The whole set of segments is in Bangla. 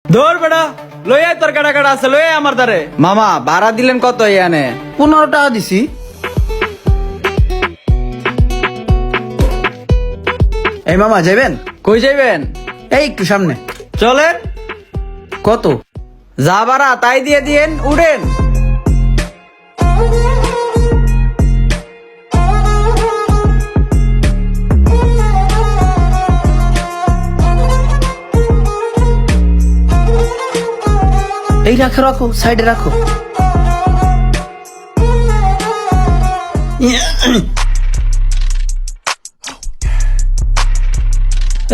ধর বেটা লই আয় তোর কাটা কাটা আছে লই আয় আমার দ্বারে। মামা ভাড়া দিলেন কত ইয়ানে? 15 টাকা দিছি। এই মামা যাবেন? কই যাইবেন? এই একটু সামনে। চলেন। কত? যা ভাড়া তাই দিয়ে দিয়েন, উঠেন। এই রাখো রাখো, সাইডে রাখো।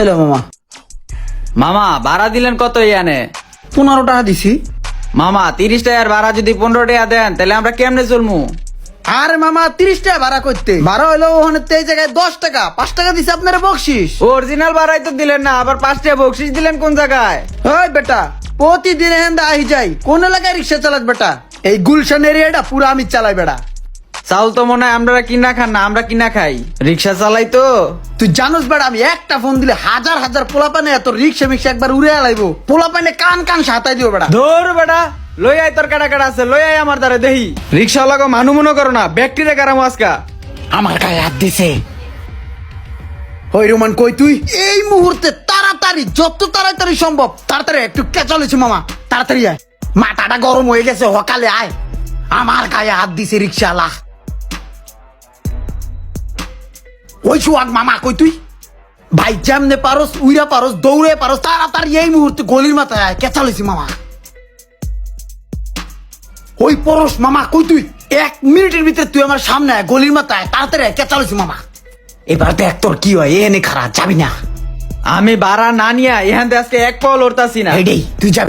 এলো মামা। মামা ভাড়া দিলেন কত ইয়ানে? 15 টাকা দিছি। মামা 30 টাকার ভাড়া যদি 15 টাকা দেন তাহলে আমরা কেমনে চলমু? আরে মামা 30 টাকা ভাড়া করতে, ভাড়া হইলো ওখানে এই জায়গায় 10 টাকা, 5 টাকা দিছে আপনারা বকশিস। অরিজিনাল ভাড়াই তো দিলেন না, আবার 5 টাকা বকশিস দিলেন কোন জায়গায়? ওই বেটা প্রতিদিন হেন্দা আহি যাই, কোন এলাকায় রিক্সা চালাস বেটা? এই গুলশান এরিয়াটা পুরো আমি চালাই বেটা। চাউল তো মনে হয় আমরা কিনা খান না, আমরা কিনা খাই, রিক্সা চালাই তো। তুই জানোস বেটা আমি একটা ফোন দিলে হাজার হাজার পোলাপানে এত রিক্সা মিক্সা একবার উড়ে আলাইবো, পোলাপানে কান কান সাতাই দিও বেটা। ধর বেটা লই আয় তোর কাটা কাটা আছে লই আয় আমার দ্বারে দেহি। রিক্সা লাগো মানু মনে করো না, ব্যক্তিরে কারামো আজকা। আমার গায়ে হাত দিছে। ওই রোমান কই তুই? এই মুহূর্তে তাড়াতাড়ি, যত তাড়াতাড়ি সম্ভব তাড়াতাড়ি একটু কেচালেছি মামা, তাড়াতাড়ি আয়। মাথাটা গরম হয়ে গেছে, সকালে আয়। আমার গায়ে হাত দিছে রিক্সাওয়ালা। ওই সুয়াগ মামা কই তুই? ভাই যেমনে পারস উইরা পারস দৌড়ে পারস, তাড়াতাড়ি এই মুহূর্তে গলির মাথায় আয়, কেচালেছি মামা। ওই পরশ মামা কই তুই? 1 মিনিটের ভিতরে তুই আমার সামনে আয়, গলির মাথায় আয়, তাড়াতাড়ি আয়, কেচালেছি মামা। এবার দেখ তোর কি হয়, এনে খারাপ যাবি না। আমি ভাড়া না নিয়া এখান থেকে আজকে এক পাও লড়তাছি না। তুই যাবি।